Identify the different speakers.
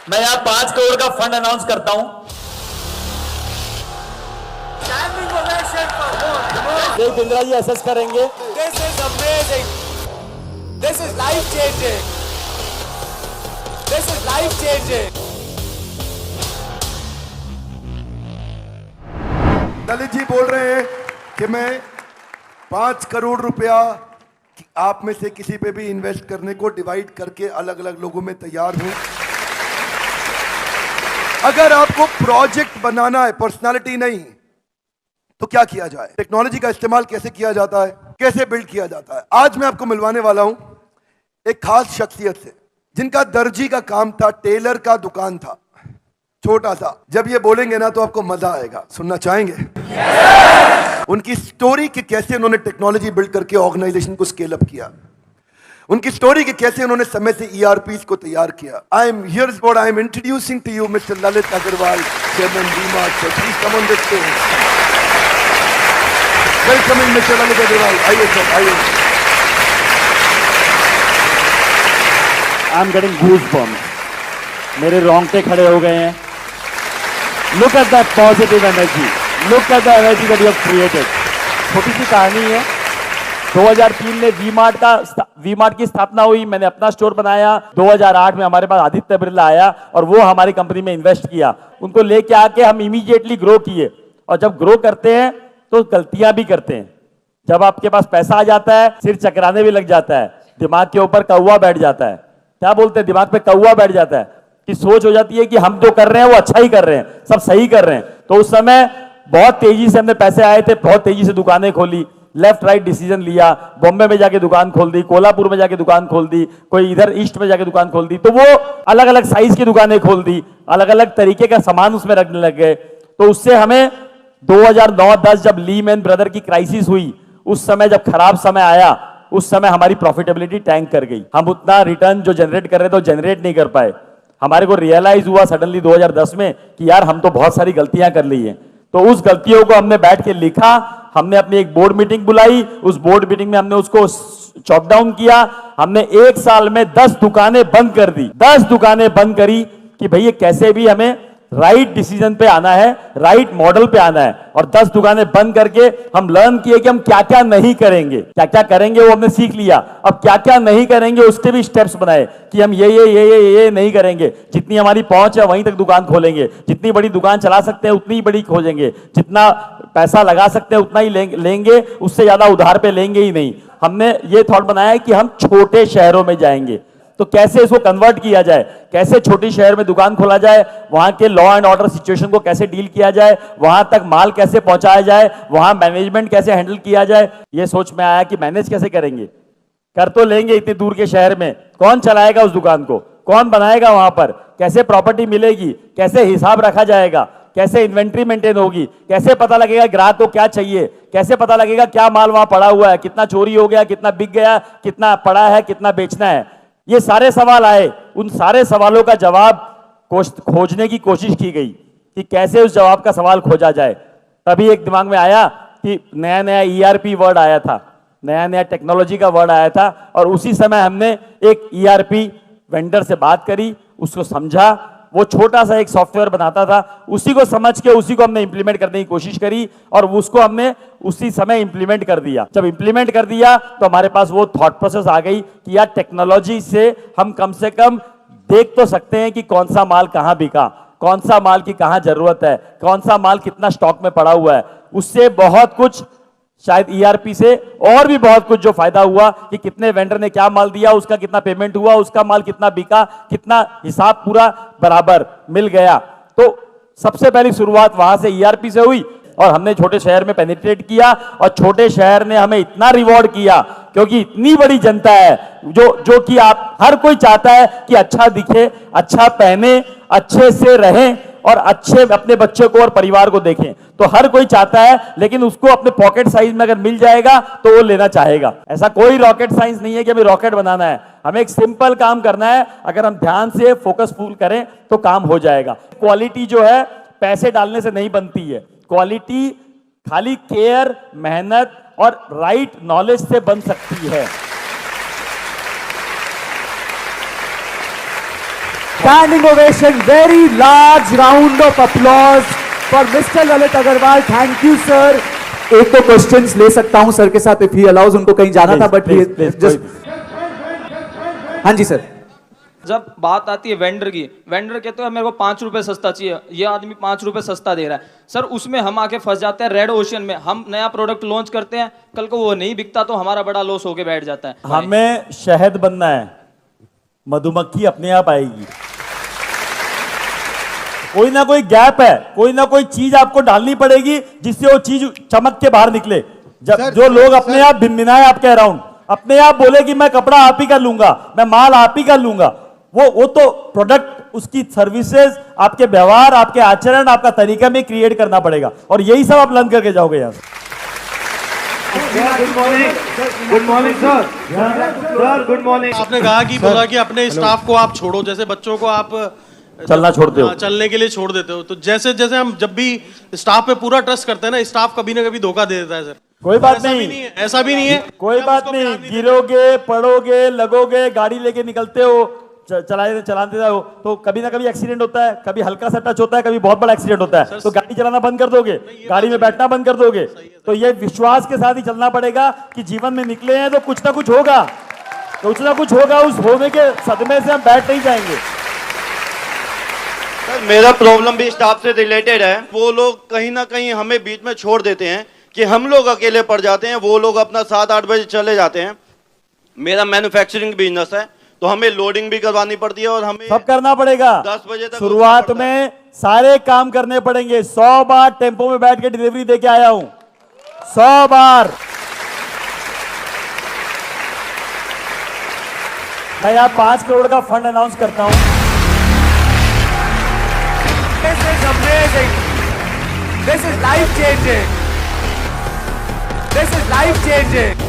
Speaker 1: मैं यहाँ 5 करोड़ का फंड अनाउंस करता हूँ। देव बिंद्रा जी असेस करेंगे।
Speaker 2: This is amazing. This is life changing. This is life changing.
Speaker 3: Lalit ji बोल रहे हैं कि मैं 5 करोड़ रुपया आप में से किसी पे भी इन्वेस्ट करने को डिवाइड करके अलग अलग लोगों में तैयार हूं। अगर आपको प्रोजेक्ट बनाना है, पर्सनालिटी नहीं, तो क्या किया जाए, टेक्नोलॉजी का इस्तेमाल कैसे किया जाता है, कैसे बिल्ड किया जाता है, आज मैं आपको मिलवाने वाला हूं एक खास शख्सियत से जिनका दर्जी का काम था, टेलर का दुकान था, छोटा सा। जब ये बोलेंगे ना तो आपको मजा आएगा। सुनना चाहेंगे? उनकी स्टोरी कि कैसे उन्होंने टेक्नोलॉजी बिल्ड करके ऑर्गेनाइजेशन को स्केल अप किया, उनकी स्टोरी कि कैसे उन्होंने समय से ईआरपी को तैयार किया। I am here is what I am introducing to you mister Lalit Agarwal, chairman V Mart. Sir please come on this stage. Welcoming mister Lalit Agarwal. आइए सर, आइए।
Speaker 1: आई एम गेटिंग गूज़बम्प्स, मेरे रोंगटे खड़े हो गए हैं। Look at that positive energy, look at the energy that you have created. छोटी सी कहानी है। 2003 में वी-मार्ट की स्थापना हुई, मैंने अपना स्टोर बनाया। 2008 में हमारे पास आदित्य बिरला आया और वो हमारी कंपनी में इन्वेस्ट किया। उनको लेके आके हम इमीडिएटली ग्रो किए। और जब ग्रो करते हैं तो गलतियां भी करते हैं। जब आपके पास पैसा आ जाता है, सिर चकराने भी लग जाता है, दिमाग के ऊपर कौवा बैठ जाता है। क्या बोलते हैं, दिमाग पे कौवा बैठ जाता है कि सोच हो जाती है कि हम जो कर रहे हैं वो अच्छा ही कर रहे हैं, सब सही कर रहे हैं। तो उस समय बहुत तेजी से हमने पैसे आए थे, बहुत तेजी से दुकानें खोली, लेफ्ट राइट डिसीजन लिया। बॉम्बे में जाके दुकान खोल दी, कोल्हापुर में जाके दुकान खोल दी, कोई इधर ईस्ट में जाके दुकान खोल दी। तो वो अलग अलग साइज की दुकानें खोल दी, अलग अलग तरीके का सामान उसमें रखने लग गए। तो उससे हमें 2009-10 जब लीमैन ब्रदर की क्राइसिस हुई, उस समय जब खराब समय आया, उस समय हमारी प्रॉफिटेबिलिटी टैंक कर गई। हम उतना रिटर्न जो जनरेट कर रहे थे वो जनरेट नहीं कर पाए। हमारे को रियलाइज हुआ सडनली 2010 में कि यार हम तो बहुत सारी गलतियां कर ली हैं। तो उस गलतियों को हमने बैठ के लिखा, हमने अपनी एक बोर्ड मीटिंग बुलाई, उस बोर्ड मीटिंग में हमने उसको चॉप डाउन किया। हमने 1 साल में 10 दुकानें बंद कर दी, 10 दुकानें बंद करी कि भैया कैसे भी हमें राइट डिसीजन पे आना है, राइट मॉडल पे आना है। और 10 दुकानें बंद करके हम लर्न किए कि हम क्या क्या नहीं करेंगे, क्या क्या करेंगे वो हमने सीख लिया। अब क्या क्या नहीं करेंगे उसके भी स्टेप्स बनाए कि हम ये नहीं करेंगे। जितनी हमारी पहुंच है वहीं तक दुकान खोलेंगे, जितनी बड़ी दुकान चला सकते हैं उतनी ही बड़ी खोलेंगे, जितना पैसा लगा सकते हैं उतना ही लेंगे, उससे ज्यादा उधार पे लेंगे ही नहीं। हमने ये थॉट बनाया कि हम छोटे शहरों में जाएंगे, तो कैसे इसको कन्वर्ट किया जाए, कैसे छोटी शहर में दुकान खोला जाए, वहां के लॉ एंड ऑर्डर सिचुएशन को कैसे डील किया जाए, वहां तक माल कैसे पहुंचाया जाए, वहां मैनेजमेंट कैसे हैंडल किया जाए। ये सोच में आया कि मैनेज कैसे करेंगे, कर तो लेंगे इतने दूर के शहर में, कौन चलाएगा उस दुकान को, कौन बनाएगा वहां पर, कैसे प्रॉपर्टी मिलेगी, कैसे हिसाब रखा जाएगा, कैसे इन्वेंट्री मेंटेन होगी, कैसे पता लगेगा ग्राहक को क्या चाहिए, कैसे पता लगेगा क्या माल वहां पड़ा हुआ है, कितना चोरी हो गया, कितना बिक गया, कितना पड़ा है, कितना बेचना है। ये सारे सवाल आए। उन सारे सवालों का जवाब खोजने की कोशिश की गई कि कैसे उस जवाब का सवाल खोजा जाए। तभी एक दिमाग में आया कि नया नया ईआरपी वर्ड आया था, नया नया टेक्नोलॉजी का वर्ड आया था। और उसी समय हमने एक ईआरपी वेंडर से बात करी, उसको समझा। वो छोटा सा एक सॉफ्टवेयर बनाता था, उसी को समझ के उसी को हमने इंप्लीमेंट करने की कोशिश करी और उसको हमने उसी समय इंप्लीमेंट कर दिया। जब इंप्लीमेंट कर दिया तो हमारे पास वो थॉट प्रोसेस आ गई कि यार टेक्नोलॉजी से हम कम से कम देख तो सकते हैं कि कौन सा माल कहां बिका, कौन सा माल की कहां जरूरत है, कौन सा माल कितना स्टॉक में पड़ा हुआ है। उससे बहुत कुछ, शायद ईआरपी से और भी बहुत कुछ जो फायदा हुआ कि कितने वेंडर ने क्या माल दिया, उसका कितना पेमेंट हुआ, उसका माल कितना बिका, कितना हिसाब पूरा बराबर मिल गया। तो सबसे पहली शुरुआत वहां से ईआरपी से हुई और हमने छोटे शहर में पेनिट्रेट किया और छोटे शहर ने हमें इतना रिवॉर्ड किया क्योंकि इतनी बड़ी जनता है जो कि आप हर कोई चाहता है कि अच्छा दिखे, अच्छा पहने, अच्छे से रहें और अच्छे अपने बच्चे को और परिवार को देखें। तो हर कोई चाहता है, लेकिन उसको अपने पॉकेट साइज में अगर मिल जाएगा तो वो लेना चाहेगा। ऐसा कोई रॉकेट साइंस नहीं है कि हमें रॉकेट बनाना है, हमें एक सिंपल काम करना है। अगर हम ध्यान से फोकसफुल करें तो काम हो जाएगा। क्वालिटी जो है पैसे डालने से नहीं बनती है, क्वालिटी खाली केयर, मेहनत और राइट नॉलेज से बन सकती है। standing ovation, very large round of applause for Mr. Lalit Agarwal. Thank you, sir. एक तो क्वेश्चंस ले सकता हूं सर के साथ if he allows, उनको कहीं जाना था बट just हाँ जी सर।
Speaker 4: जब बात आती है वेंडर की, वेंडर कहते हैं मेरे को 5 रुपए सस्ता चाहिए, ये आदमी 5 रुपए सस्ता दे रहा है सर, उसमें हम आके फंस जाते हैं रेड ओशन में। हम नया प्रोडक्ट लॉन्च करते हैं, कल को वो नहीं बिकता तो हमारा बड़ा लॉस होके बैठ जाता है।
Speaker 1: हमें शहद बनना है, मधुमक्खी अपने आप आएगी। कोई ना कोई गैप है, कोई ना कोई चीज आपको डालनी पड़ेगी जिससे वो चीज चमक के बाहर निकले। जब जो लोग अपने आप भिनभिनाए आपके अराउंड, अपने आप बोले कि मैं कपड़ा आप ही कर लूंगा, मैं माल आप ही कर लूंगा, वो तो प्रोडक्ट, उसकी सर्विसेज, आपके व्यवहार, आपके आचरण, आपका तरीका में क्रिएट करना पड़ेगा और यही सब आप लर्न करके जाओगे यहाँ से।
Speaker 5: Good morning sir. Sir good morning. आपने कहा कि बोला कि अपने स्टाफ को आप छोड़ो, जैसे बच्चों को आप
Speaker 1: चलना छोड़ते हो,
Speaker 5: चलने के लिए छोड़ देते हो, तो जैसे जैसे हम जब भी स्टाफ पे पूरा ट्रस्ट करते हैं ना, स्टाफ कभी ना कभी धोखा दे देता है सर।
Speaker 1: कोई बात
Speaker 5: ऐसा भी
Speaker 1: नहीं,
Speaker 5: नहीं है, ऐसा भी नहीं है,
Speaker 1: कोई बात नहीं, गिरोगे, पड़ोगे, लगोगे, गाड़ी लेके निकलते हो, चलाते हो तो कभी ना कभी एक्सीडेंट होता है, कभी हल्का सा टच होता है, कभी बहुत बड़ा एक्सीडेंट होता है, तो गाड़ी चलाना बंद कर दोगे, गाड़ी में बैठना बंद कर दोगे। तो ये विश्वास के साथ ही चलना पड़ेगा कि जीवन में निकले हैं तो कुछ ना कुछ होगा, कुछ ना कुछ होगा, उस होने के सदमे से हम बैठ नहीं जाएंगे।
Speaker 6: सर मेरा प्रॉब्लम भी स्टाफ से रिलेटेड है। वो लोग कहीं ना कहीं हमें बीच में छोड़ देते हैं कि हम लोग अकेले पड़ जाते हैं, वो लोग अपना 7-8 बजे चले जाते हैं। मेरा मैन्युफैक्चरिंग बिजनेस है तो हमें लोडिंग भी करवानी पड़ती है और हमें
Speaker 1: सब करना पड़ेगा।
Speaker 6: 10 बजे तक
Speaker 1: शुरुआत में सारे काम करने पड़ेंगे। 100 बार टेम्पो में बैठ के डिलीवरी देके आया हूं, 100 बार। मैं यहाँ 5 करोड़ का फंड अनाउंस करता हूं।
Speaker 2: This is amazing. This is life changing. This is life changing.